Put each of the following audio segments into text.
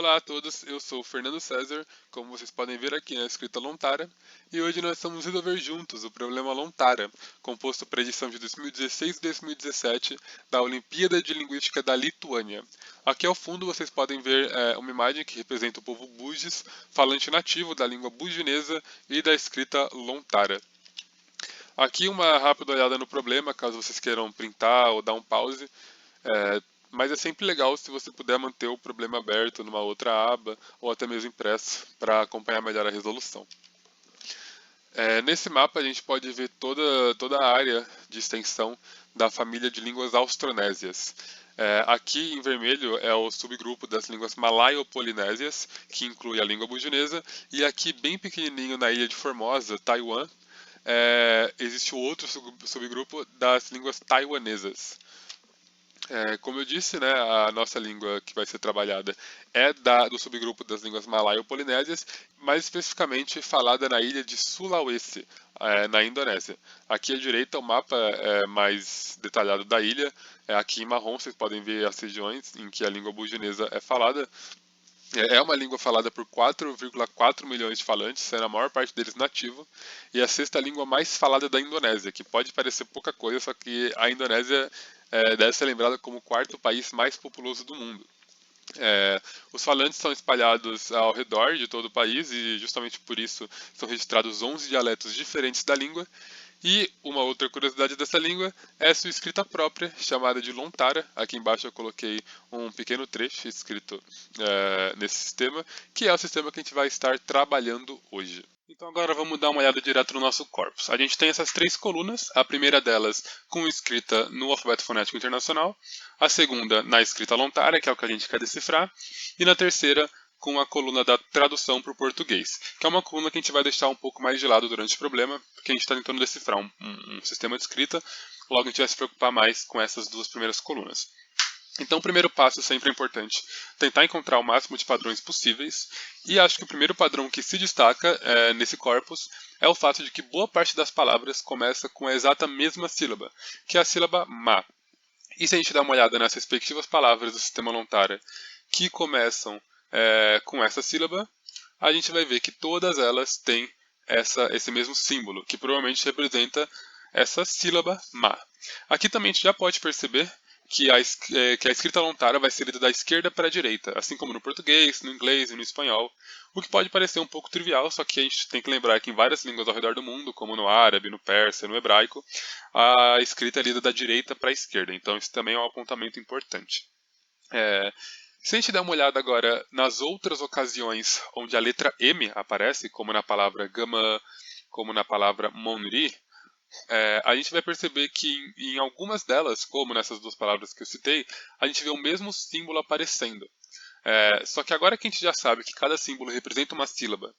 Olá a todos, eu sou o Fernando César, como vocês podem ver aqui na escrita Lontara, e hoje nós vamos resolver juntos o problema Lontara, composto para a edição de 2016 e 2017 da Olimpíada de Linguística da Lituânia. Aqui ao fundo vocês podem ver uma imagem que representa o povo Bugis, falante nativo da língua buginesa e da escrita Lontara. Aqui uma rápida olhada no problema, caso vocês queiram printar ou dar um pause. Mas é sempre legal se você puder manter o problema aberto numa outra aba ou até mesmo impresso para acompanhar melhor a resolução. Nesse mapa a gente pode ver toda a área de extensão da família de línguas austronésias. Aqui em vermelho é o subgrupo das línguas malaio-polinésias, que inclui a língua buginesa, e aqui bem pequenininho na ilha de Formosa, Taiwan, existe o outro subgrupo das línguas taiwanesas. Como eu disse, né, a nossa língua que vai ser trabalhada é do subgrupo das línguas malaio-polinésias, mais especificamente falada na ilha de Sulawesi, na Indonésia. Aqui à direita o mapa mais detalhado da ilha. Aqui em marrom vocês podem ver as regiões em que a língua buginesa é falada. É uma língua falada por 4,4 milhões de falantes, sendo a maior parte deles nativo, e a sexta língua mais falada da Indonésia, que pode parecer pouca coisa, só que a Indonésia deve ser lembrada como o quarto país mais populoso do mundo. Os falantes são espalhados ao redor de todo o país e justamente por isso são registrados 11 dialetos diferentes da língua. E uma outra curiosidade dessa língua é sua escrita própria, chamada de Lontara. Aqui embaixo eu coloquei um pequeno trecho escrito nesse sistema, que é o sistema que a gente vai estar trabalhando hoje. Então agora vamos dar uma olhada direto no nosso corpus. A gente tem essas três colunas, a primeira delas com escrita no alfabeto fonético internacional, a segunda na escrita Lontara, que é o que a gente quer decifrar, e na terceira com a coluna da tradução para o português, que é uma coluna que a gente vai deixar um pouco mais de lado durante o problema, porque a gente está tentando decifrar um sistema de escrita, logo a gente vai se preocupar mais com essas duas primeiras colunas. Então o primeiro passo sempre é importante, tentar encontrar o máximo de padrões possíveis, e acho que o primeiro padrão que se destaca nesse corpus é o fato de que boa parte das palavras começa com a exata mesma sílaba, que é a sílaba ma. E se a gente dá uma olhada nas respectivas palavras do sistema Lontara que começam com essa sílaba, a gente vai ver que todas elas têm esse mesmo símbolo, que provavelmente representa essa sílaba ma. Aqui também a gente já pode perceber que a escrita Lontara vai ser lida da esquerda para a direita, assim como no português, no inglês e no espanhol, o que pode parecer um pouco trivial, só que a gente tem que lembrar que em várias línguas ao redor do mundo, como no árabe, no persa, no hebraico, a escrita é lida da direita para a esquerda, então isso também é um apontamento importante. Se a gente der uma olhada agora nas outras ocasiões onde a letra M aparece, como na palavra gama, como na palavra monri, a gente vai perceber que em algumas delas, como nessas duas palavras que eu citei, a gente vê o mesmo símbolo aparecendo. Só que agora que a gente já sabe que cada símbolo representa uma sílaba,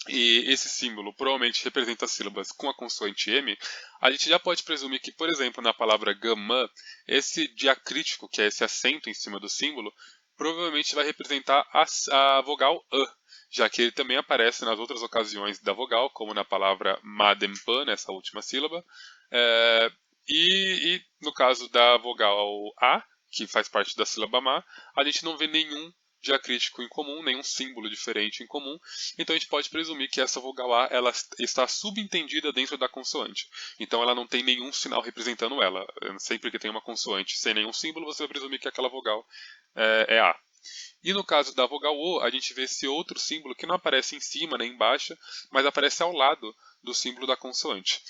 e esse símbolo provavelmente representa as sílabas com a consoante M, a gente já pode presumir que, por exemplo, na palavra gamã, esse diacrítico, que é esse acento em cima do símbolo, provavelmente vai representar a vogal A, já que ele também aparece nas outras ocasiões da vogal, como na palavra madempan, nessa última sílaba, e no caso da vogal A, que faz parte da sílaba ma, a gente não vê nenhum diacrítico em comum, nenhum símbolo diferente em comum, então a gente pode presumir que essa vogal A ela está subentendida dentro da consoante. Então ela não tem nenhum sinal representando ela. Sempre que tem uma consoante sem nenhum símbolo, você vai presumir que aquela vogal é A. E no caso da vogal O, a gente vê esse outro símbolo que não aparece em cima nem embaixo, mas aparece ao lado do símbolo da consoante.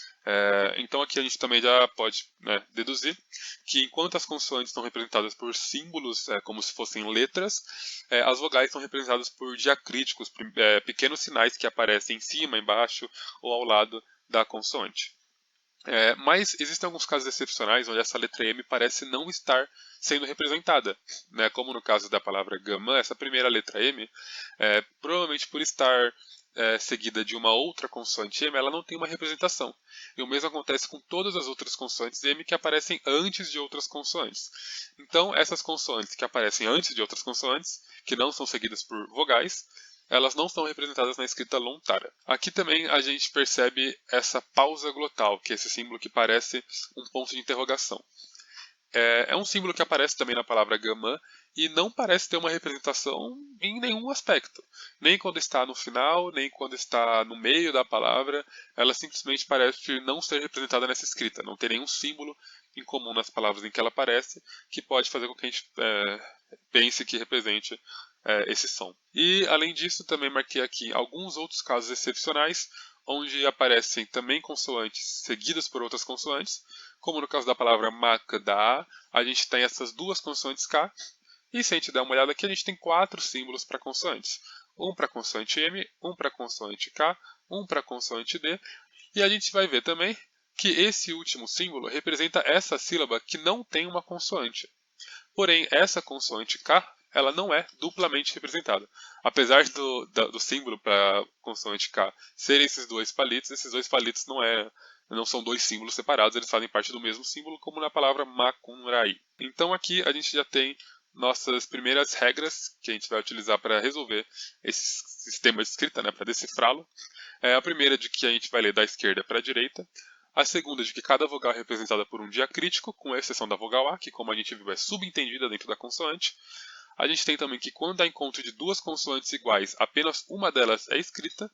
Então aqui a gente também já pode deduzir que enquanto as consoantes estão representadas por símbolos como se fossem letras, as vogais são representadas por diacríticos, pequenos sinais que aparecem em cima, embaixo ou ao lado da consoante. Mas existem alguns casos excepcionais onde essa letra M parece não estar sendo representada, como no caso da palavra gamã, essa primeira letra M, provavelmente por estar seguida de uma outra consoante M, ela não tem uma representação. E o mesmo acontece com todas as outras consoantes M que aparecem antes de outras consoantes. Então, essas consoantes que aparecem antes de outras consoantes, que não são seguidas por vogais, elas não são representadas na escrita Lontara. Aqui também a gente percebe essa pausa glotal, que é esse símbolo que parece um ponto de interrogação. É um símbolo que aparece também na palavra gamã e não parece ter uma representação em nenhum aspecto. Nem quando está no final, nem quando está no meio da palavra. Ela simplesmente parece não ser representada nessa escrita. Não tem nenhum símbolo em comum nas palavras em que ela aparece que pode fazer com que a gente pense que represente esse som. E, além disso, também marquei aqui alguns outros casos excepcionais, onde aparecem também consoantes seguidas por outras consoantes, como no caso da palavra makda, a gente tem essas duas consoantes K, e se a gente der uma olhada aqui, a gente tem 4 símbolos para consoantes. Um para a consoante M, um para a consoante K, um para a consoante D, e a gente vai ver também que esse último símbolo representa essa sílaba que não tem uma consoante. Porém, essa consoante K, ela não é duplamente representada. Apesar do símbolo para a consoante K serem esses dois palitos não são dois símbolos separados, eles fazem parte do mesmo símbolo, como na palavra Makunrai. Então aqui a gente já tem nossas primeiras regras que a gente vai utilizar para resolver esse sistema de escrita, né, para decifrá-lo. A primeira de que a gente vai ler da esquerda para a direita. A segunda de que cada vogal é representada por um diacrítico, com exceção da vogal A, que como a gente viu é subentendida dentro da consoante. A gente tem também que quando há encontro de duas consoantes iguais, apenas uma delas é escrita.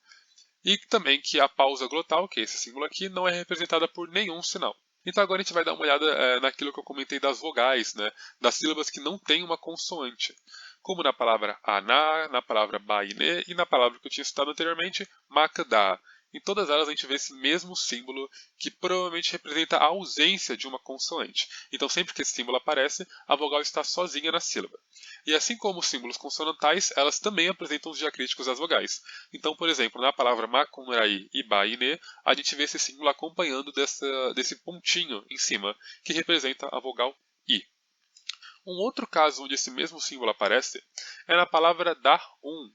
E também que a pausa glotal, que é esse símbolo aqui, não é representada por nenhum sinal. Então agora a gente vai dar uma olhada naquilo que eu comentei das vogais, né, das sílabas que não têm uma consoante. Como na palavra aná, na palavra baine e na palavra que eu tinha citado anteriormente, makda. Em todas elas a gente vê esse mesmo símbolo que provavelmente representa a ausência de uma consoante. Então sempre que esse símbolo aparece, a vogal está sozinha na sílaba. E assim como os símbolos consonantais, elas também apresentam os diacríticos das vogais. Então, por exemplo, na palavra makunrai e baine, a gente vê esse símbolo acompanhando desse pontinho em cima, que representa a vogal I. Um outro caso onde esse mesmo símbolo aparece é na palavra da-um.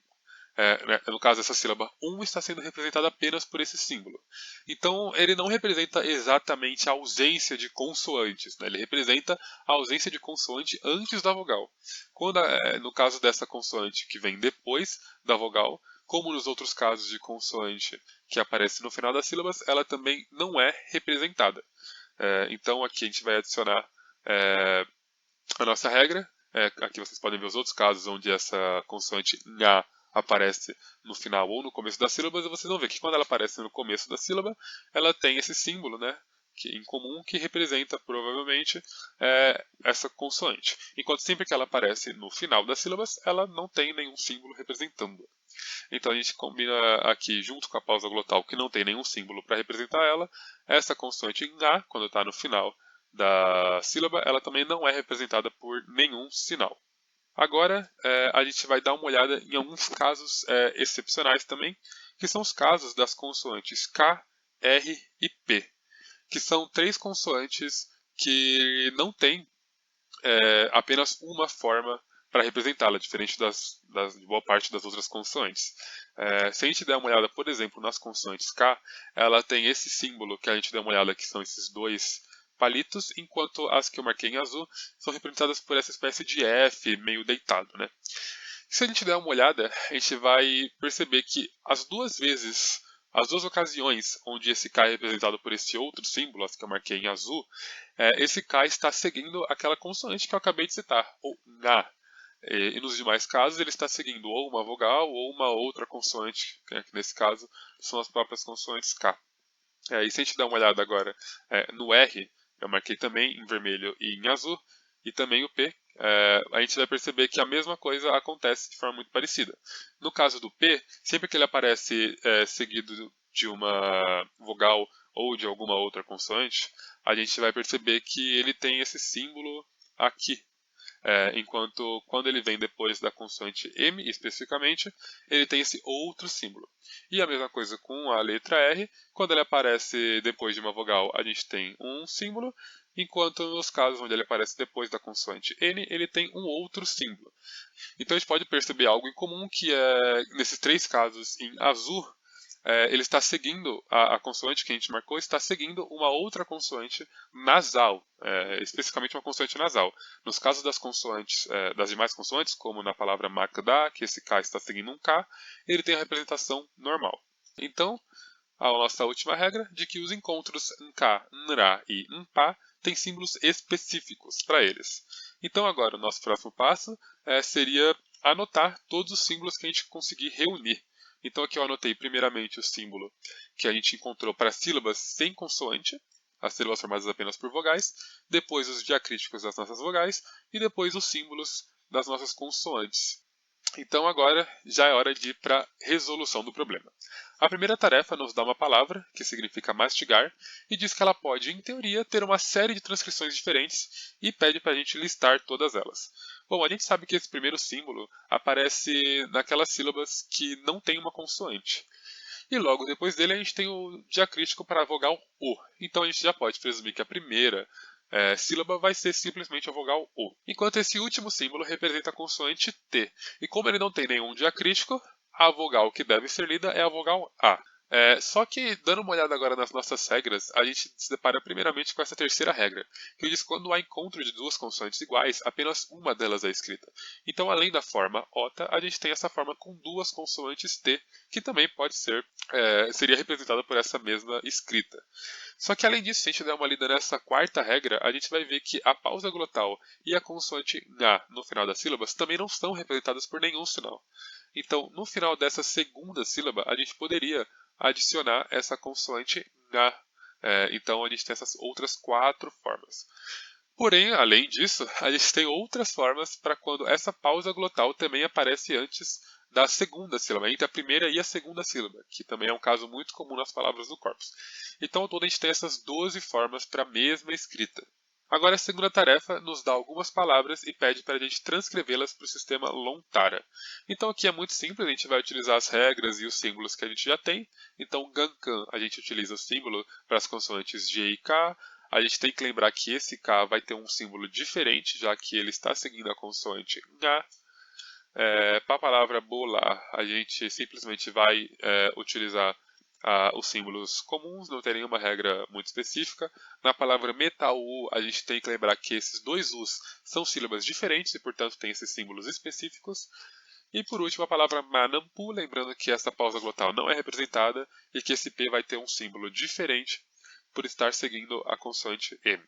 No caso, essa sílaba está sendo representada apenas por esse símbolo. Então, ele não representa exatamente a ausência de consoantes, né? Ele representa a ausência de consoante antes da vogal. No caso dessa consoante que vem depois da vogal, como nos outros casos de consoante que aparece no final das sílabas, ela também não é representada. Então, aqui a gente vai adicionar a nossa regra. Aqui vocês podem ver os outros casos onde essa consoante nha aparece no final ou no começo das sílabas, e vocês vão ver que quando ela aparece no começo da sílaba, ela tem esse símbolo, né, em comum, que representa provavelmente essa consoante. Enquanto sempre que ela aparece no final das sílabas, ela não tem nenhum símbolo representando. Então a gente combina aqui, junto com a pausa glotal, que não tem nenhum símbolo para representar ela, essa consoante em A, quando está no final da sílaba, ela também não é representada por nenhum sinal. Agora, a gente vai dar uma olhada em alguns casos excepcionais também, que são os casos das consoantes K, R e P, que são 3 consoantes que não têm apenas uma forma para representá-la, diferente de boa parte das outras consoantes. Se a gente der uma olhada, por exemplo, nas consoantes K, ela tem esse símbolo que a gente deu uma olhada, que são esses dois palitos, enquanto as que eu marquei em azul são representadas por essa espécie de F meio deitado, né? Se a gente der uma olhada, a gente vai perceber que as duas ocasiões onde esse K é representado por esse outro símbolo, as que eu marquei em azul, esse K está seguindo aquela consoante que eu acabei de citar, ou na. E nos demais casos ele está seguindo ou uma vogal ou uma outra consoante, que nesse caso são as próprias consoantes K. E se a gente der uma olhada agora no R, eu marquei também em vermelho e em azul, e também o P, a gente vai perceber que a mesma coisa acontece de forma muito parecida. No caso do P, sempre que ele aparece seguido de uma vogal ou de alguma outra consoante, a gente vai perceber que ele tem esse símbolo aqui. Enquanto quando ele vem depois da consoante M, especificamente, ele tem esse outro símbolo. E a mesma coisa com a letra R, quando ele aparece depois de uma vogal, a gente tem um símbolo, enquanto nos casos onde ele aparece depois da consoante N, ele tem um outro símbolo. Então a gente pode perceber algo em comum, que é, nesses 3 casos em azul, ele está seguindo, a consoante que a gente marcou está seguindo uma outra consoante nasal, especificamente uma consoante nasal. Nos casos das consoantes, das demais consoantes, como na palavra makda, que esse K está seguindo um K, ele tem a representação normal. Então, a nossa última regra de que os encontros nk, nra e npa tem símbolos específicos para eles. Então agora o nosso próximo passo seria anotar todos os símbolos que a gente conseguir reunir. Então aqui eu anotei primeiramente o símbolo que a gente encontrou para sílabas sem consoante, as sílabas formadas apenas por vogais, depois os diacríticos das nossas vogais e depois os símbolos das nossas consoantes. Então agora já é hora de ir para a resolução do problema. A primeira tarefa nos dá uma palavra, que significa mastigar, e diz que ela pode, em teoria, ter uma série de transcrições diferentes e pede para a gente listar todas elas. Bom, a gente sabe que esse primeiro símbolo aparece naquelas sílabas que não tem uma consoante. E logo depois dele a gente tem o diacrítico para a vogal O. Então a gente já pode presumir que a primeira sílaba vai ser simplesmente a vogal O. Enquanto esse último símbolo representa a consoante T. E como ele não tem nenhum diacrítico, a vogal que deve ser lida é a vogal A. Só que, dando uma olhada agora nas nossas regras, a gente se depara primeiramente com essa terceira regra, que diz que quando há encontro de duas consoantes iguais, apenas uma delas é escrita. Então, além da forma OTA, a gente tem essa forma com duas consoantes T, que também pode ser, seria representada por essa mesma escrita. Só que além disso, se a gente der uma lida nessa quarta regra, a gente vai ver que a pausa glotal e a consoante NA no final das sílabas também não são representadas por nenhum sinal. Então, no final dessa segunda sílaba, a gente poderia adicionar essa consoante NA. Então, a gente tem essas outras quatro formas. Porém, além disso, a gente tem outras formas para quando essa pausa glotal também aparece antes da segunda sílaba, entre a primeira e a segunda sílaba, que também é um caso muito comum nas palavras do corpus. Então, ao todo, a gente tem essas 12 formas para a mesma escrita. Agora, a segunda tarefa nos dá algumas palavras e pede para a gente transcrevê-las para o sistema Lontara. Então, aqui é muito simples, a gente vai utilizar as regras e os símbolos que a gente já tem. Então, Gankan, a gente utiliza o símbolo para as consoantes G e K. A gente tem que lembrar que esse K vai ter um símbolo diferente, já que ele está seguindo a consoante Nga. Para a palavra bolar, a gente simplesmente vai utilizar os símbolos comuns, não tem nenhuma regra muito específica. Na palavra metal-u, a gente tem que lembrar que esses dois U's são sílabas diferentes e, portanto, tem esses símbolos específicos. E por último, a palavra manampu, lembrando que essa pausa glotal não é representada e que esse P vai ter um símbolo diferente por estar seguindo a consoante M.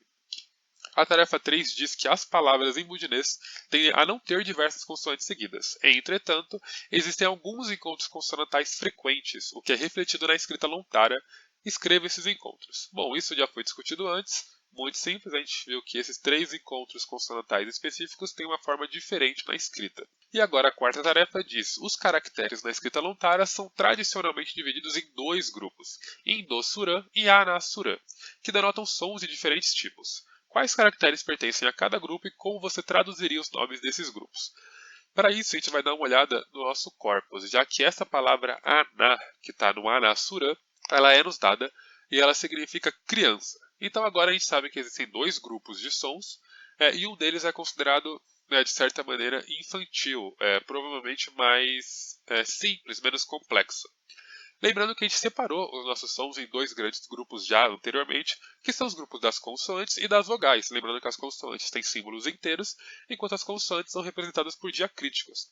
A tarefa 3 diz que as palavras em budinês tendem a não ter diversas consoantes seguidas. Entretanto, existem alguns encontros consonantais frequentes, o que é refletido na escrita Lontara. Escreva esses encontros. Bom, isso já foi discutido antes. Muito simples, a gente viu que esses 3 encontros consonantais específicos têm uma forma diferente na escrita. E agora a quarta tarefa diz: os caracteres na escrita Lontara são tradicionalmente divididos em dois grupos, Indo-Surã e Ana-Surã, que denotam sons de diferentes tipos. Quais caracteres pertencem a cada grupo e como você traduziria os nomes desses grupos? Para isso, a gente vai dar uma olhada no nosso corpus, já que essa palavra Ana, que está no Ana-Surã, ela é nos dada e ela significa criança. Então agora a gente sabe que existem dois grupos de sons e um deles é considerado, de certa maneira, infantil, provavelmente mais simples, menos complexo. Lembrando que a gente separou os nossos sons em dois grandes grupos já anteriormente, que são os grupos das consoantes e das vogais. Lembrando que as consoantes têm símbolos inteiros, enquanto as consoantes são representadas por diacríticos.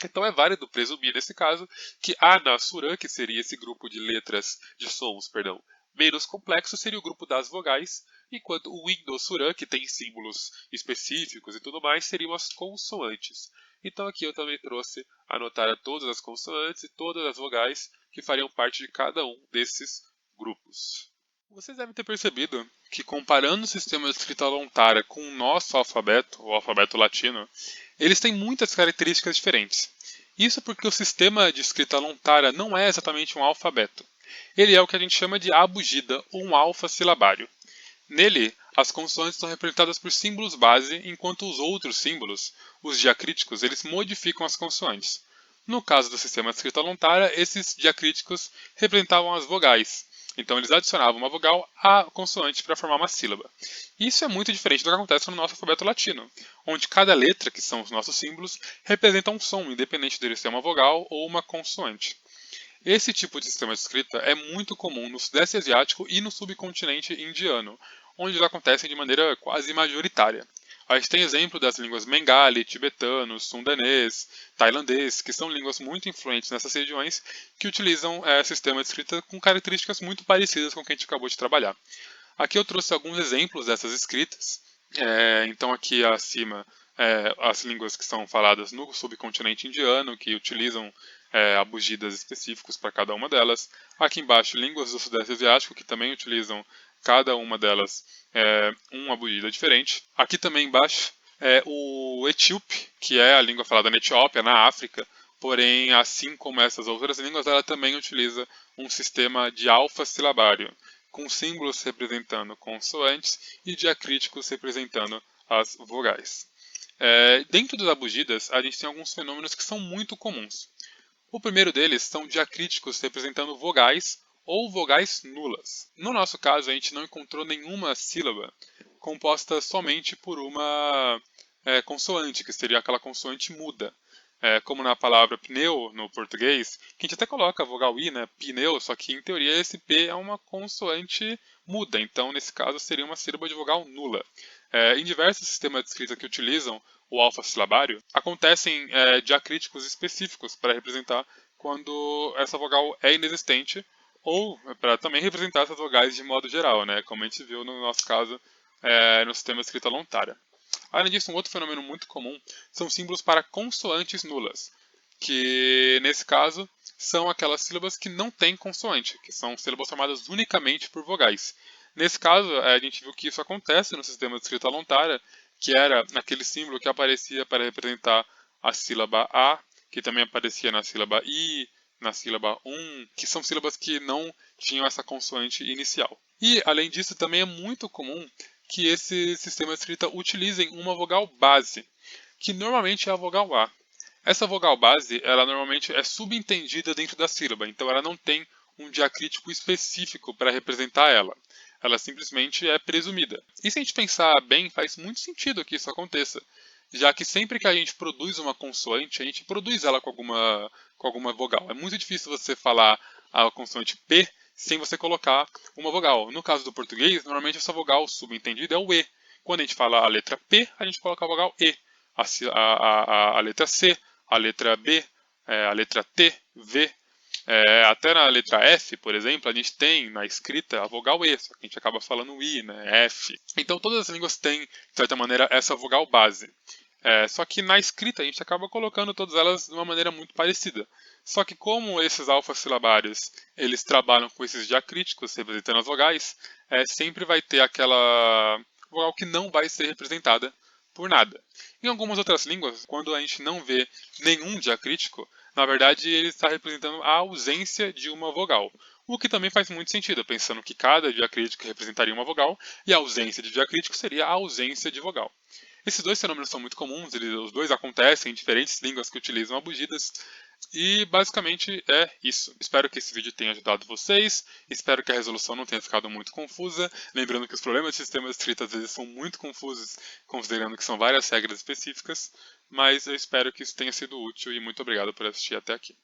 Então é válido presumir, nesse caso, que a Ana-Surã, que seria esse grupo de letras, de sons, perdão, menos complexo, seria o grupo das vogais, enquanto o Indo-Surã, que tem símbolos específicos e tudo mais, seriam as consoantes. Então aqui eu também trouxe anotar todas as consoantes e todas as vogais que fariam parte de cada um desses grupos. Vocês devem ter percebido que, comparando o sistema de escrita Lontara com o nosso alfabeto, o alfabeto latino, eles têm muitas características diferentes. Isso porque o sistema de escrita Lontara não é exatamente um alfabeto. Ele é o que a gente chama de abugida, ou um alfa-silabário. Nele, as consoantes são representadas por símbolos base, enquanto os outros símbolos, os diacríticos, eles modificam as consoantes. No caso do sistema de escrita Lontara, esses diacríticos representavam as vogais. Então eles adicionavam uma vogal à consoante para formar uma sílaba. Isso é muito diferente do que acontece no nosso alfabeto latino, onde cada letra, que são os nossos símbolos, representa um som, independente dele ser uma vogal ou uma consoante. Esse tipo de sistema de escrita é muito comum no Sudeste Asiático e no subcontinente indiano, onde eles acontecem de maneira quase majoritária. A gente tem exemplo das línguas bengali, tibetano, sundanês, tailandês, que são línguas muito influentes nessas regiões, que utilizam sistema de escrita com características muito parecidas com o que a gente acabou de trabalhar. Aqui eu trouxe alguns exemplos dessas escritas. Então aqui acima as línguas que são faladas no subcontinente indiano, que utilizam abugidas específicos para cada uma delas. Aqui embaixo, línguas do Sudeste Asiático, que também utilizam cada uma delas uma abugida diferente. Aqui também embaixo o etíope, que é a língua falada na Etiópia, na África, porém, assim como essas outras línguas, ela também utiliza um sistema de alfa-silabário, com símbolos representando consoantes e diacríticos representando as vogais. Dentro das abugidas, a gente tem alguns fenômenos que são muito comuns. O primeiro deles são diacríticos representando vogais ou vogais nulas. No nosso caso, a gente não encontrou nenhuma sílaba composta somente por uma consoante, que seria aquela consoante muda. Como na palavra pneu, no português, que a gente até coloca a vogal I, né, pneu, só que em teoria esse P é uma consoante muda, então nesse caso seria uma sílaba de vogal nula. Em diversos sistemas de escrita que utilizam o alfa-silabário, acontecem diacríticos específicos para representar quando essa vogal é inexistente, ou para também representar essas vogais de modo geral, né, como a gente viu no nosso caso no sistema de escrita lontária. Além disso, um outro fenômeno muito comum são símbolos para consoantes nulas, que nesse caso são aquelas sílabas que não têm consoante, que são sílabas formadas unicamente por vogais. Nesse caso, a gente viu que isso acontece no sistema de escrita lontária, que era aquele símbolo que aparecia para representar a sílaba A, que também aparecia na sílaba I, na sílaba que são sílabas que não tinham essa consoante inicial. E, além disso, também é muito comum que esse sistema de escrita utilizem uma vogal base, que normalmente é a vogal A. Essa vogal base, ela normalmente é subentendida dentro da sílaba, então ela não tem um diacrítico específico para representar ela. Ela simplesmente é presumida. E se a gente pensar bem, faz muito sentido que isso aconteça, já que sempre que a gente produz uma consoante, a gente produz ela com alguma vogal. É muito difícil você falar a consoante P sem você colocar uma vogal. No caso do português, normalmente essa vogal subentendida é o E. Quando a gente fala a letra P, a gente coloca a vogal E. A letra C, a letra B, a letra T, V. Até na letra F, por exemplo, a gente tem na escrita a vogal E, só que a gente acaba falando I, né, F. Então todas as línguas têm, de certa maneira, essa vogal base. Só que na escrita a gente acaba colocando todas elas de uma maneira muito parecida. Só que como esses alfa-silabários eles trabalham com esses diacríticos representando as vogais, sempre vai ter aquela vogal que não vai ser representada por nada. Em algumas outras línguas, quando a gente não vê nenhum diacrítico, na verdade ele está representando a ausência de uma vogal. O que também faz muito sentido, pensando que cada diacrítico representaria uma vogal e a ausência de diacrítico seria a ausência de vogal. Esses dois fenômenos são muito comuns, os dois acontecem em diferentes línguas que utilizam abugidas, e basicamente é isso. Espero que esse vídeo tenha ajudado vocês, espero que a resolução não tenha ficado muito confusa, lembrando que os problemas de sistema de escrita às vezes são muito confusos, considerando que são várias regras específicas, mas eu espero que isso tenha sido útil e muito obrigado por assistir até aqui.